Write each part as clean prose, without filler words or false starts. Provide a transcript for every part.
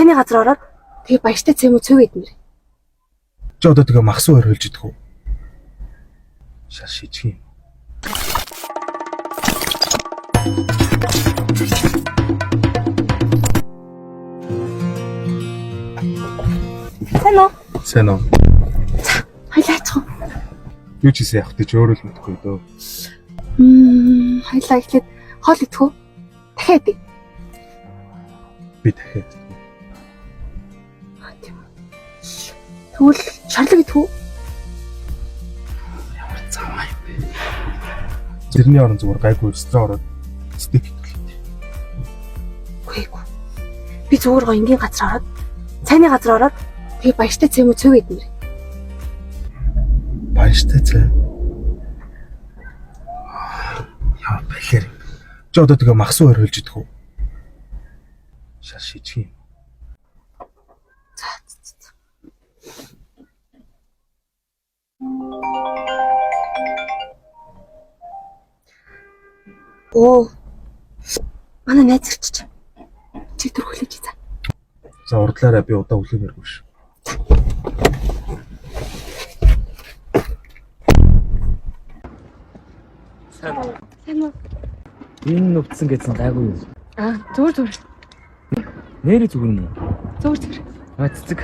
Цайны газар ороод тэгээ баяртай цэм цөг идмэр. Чи одоо тэгээ махсуу орилж идэх үү? Шал шижих юм. Сайн уу? Сайн уу? Хайлаач. Юу ч хийсэн явах гэж өөрөө л мэдэхгүй дөө. Хайлаа ихлээд хоол идэх үү? Дахиад идэ. Би дахиад. Тэгвэл шарлаг идэх үү? Ямар цаваа юм бэ? Зэрний орон зүгээр гайгүй ресторан ороод стейк идэх. Үгүй. Би зүгээр гоо энгийн газар ороод цайны газар ороод тэгээ баяртай цэм цөг идмэр. Баяртай цай. Яа бэлэр. Чи одоо тэгээ махсуу орилж идэх үү? Шал шижих юм. Оо. Манай найз ирчих. Чи төр хүлээж за. За урдлаараа би удаа хүлээмээргүй ш. Сайн уу? Энэ нүцэн гэсэн гайгүй юу? Зүгээр. Нэрээ зүгээр юм уу? Зүгээр. Цэцэг.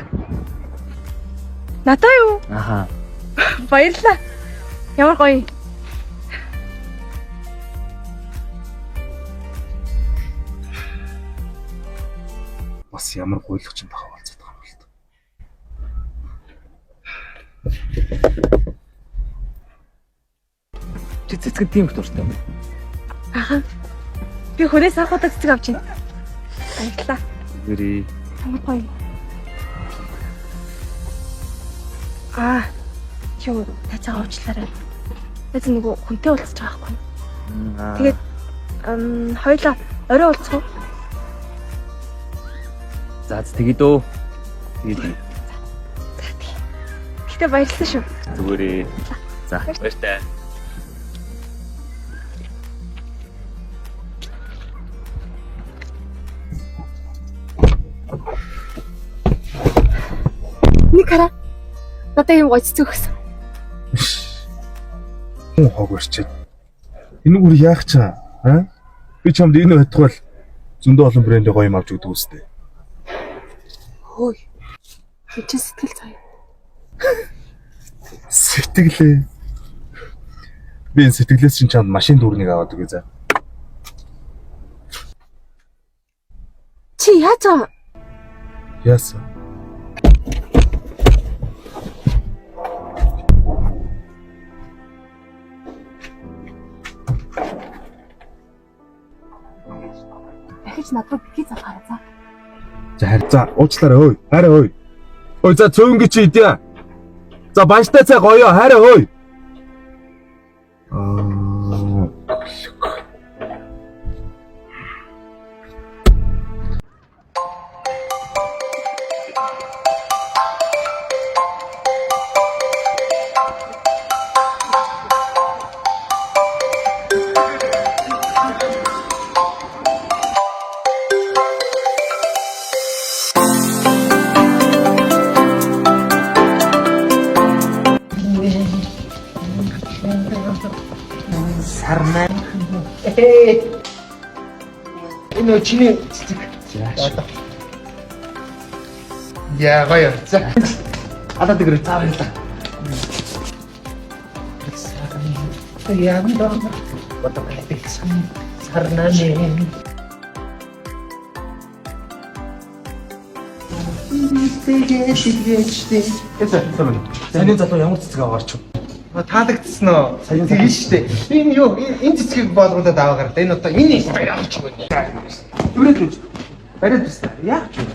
Надаа юу? Аха. Баярлалаа. Ямар гоё. Бас ямар гуйлах ч юм баха болцоод байгаа юм л та. Чи цэцэг тийм их дуртай юм. Би хөрөөс авах удаа цэцэг авч байна. Баярлалаа. Гэрээ. Ямар гоё. Юу тацаа уучлаарай. Тэз нөгөө хүнтэй уулзч байгаа байхгүй. Тэгээд хоёлаа орой уулзах уу? За тэгээд өө. Тэгээд. Гэтэ баярлалаа шүү. Зүгээрээ. За баяртай. Нэг хараа. Надаа юм гоё цэцэг өгсөн. Хүн хог өрчээд. Энэ бүр яах чаа? Би чамд энэ байтугай зөндөө олон брэндээ гоё юм авч өгдөг үстэй. Хөөе. Би ч сэтгэл заяа. Сэтгэлээ. Би энэ сэтгэлээс чинь чамд машин дүүрнийг аваад өгье за. Чи яацаа? Яасан? Дахиж надад бики залгаарай за. За харь за уучлаарай ой. Хараа ой. Ой за цөөнгө чи идэ. За баяртай цай гоё хараа ой. Сарнаа. Энэ чиний цэцэг. Яа гоё. За. Адаа дэгэр цааварлаа. Яа мэдээ. Одоо хэлсэн. Сарнаа нэ. Саний залуу ямар цэцэг аваарч вэ? Таалагдсан уу? Тэгэн штэ. Энэ юу? Энэ цэцгийг болгуулад аваагаар. Энэ одоо энэ яах юм бэ? Түрээд үү? Бариад байна. Яах юм бэ?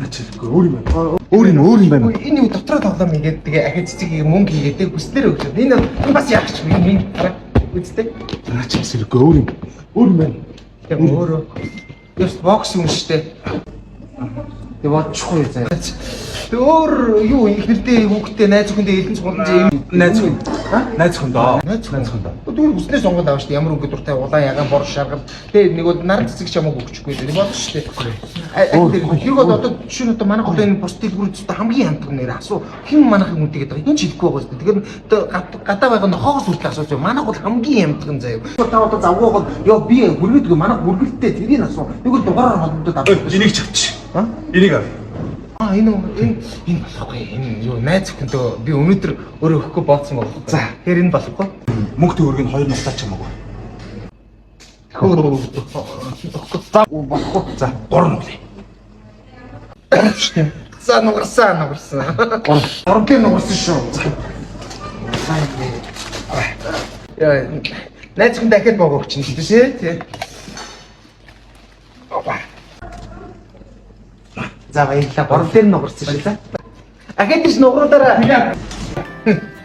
Наачихгүй өөр юм байна. Өөр юм байна. Энэ юу дотроо тоглоом игээд тэгээ ахиад цэцгийг мөнгө хийгээд хүслээр өгч. Энэ бас яах юм бэ? Энэ хараа. Үзтээ. Наачихгүй өөр юм. Өөр юм байна. Тэгээ өөрөө. Яст бокс юм штэ. Тэг бодчихгүй заа. Өөр юу их нэртэй хүүхдээ найз хүндээ элдэн цуглан юм. Найз хүн. Найз хөндөө. Найз хүндээ. Тэгвэл үснээ сонгоод авах шүү дээ. Ямар өнгө дуртай улаан ягаан бор шаргал. Тэгээ нэг нар цэцэг чамаагүй өгчихгүй дээ. Болно шүү дээ. Хэрэг одоо жишээ нь одоо манайх одоо энэ бус дэлгүүрүүд хамгийн хамтраг нэр асуу. Хэн манайхын хүн тэгээд байгаа. Энд ч хэлэхгүй байгаа шүү дээ. Тэгэхээр гадаа байгаа нохоогоос үлдэх асууж байгаа. Манайх бол хамгийн хамтраг заяа. Та одоо завгүй бол ёо би хүргэлтгүй манайх хүргэлттэй тэрийг асуу. Нэг л дугаараар холбогдоод авах. Энийг чавч. Энийг ав. Энэ болохгүй. Энэ юу найз өхөндөө би өнөөдөр өөрөө өгөхгүй бооцсон байна. За, тэгэхээр энэ болохгүй. Мөнгө төгрөгийг хоёр настай ч хамаагүй. За, болохгүй. За, 3 нүглээ. За, нугарсан. Ордын нугарсан шүү. За. Яа, найз хүн дахиад бог өгч нь шүү дээ. За баярлалаа. Борон дээр нугарсан шүү дээ. Ахад иш нугруудаараа.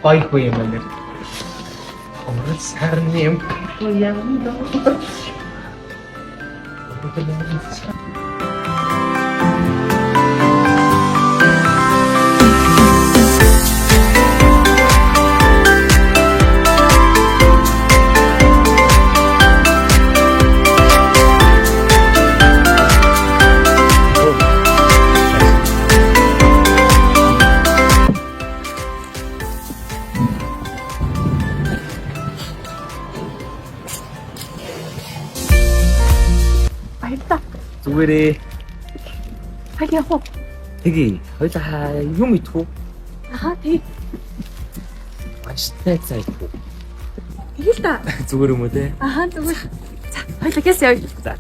Гайгүй юм байна. Орол сарны юм. Яам доо. Баярлалаа. Зүгээрээ. Хаг явах уу? Тэгээ. Хоёлаа юм идэх үү? Аха тий. Аштай цайх уу? Тэгэл та. Зүгээр юм уу те? Аха зүгээр. За хоёлаа гэс явъя. За.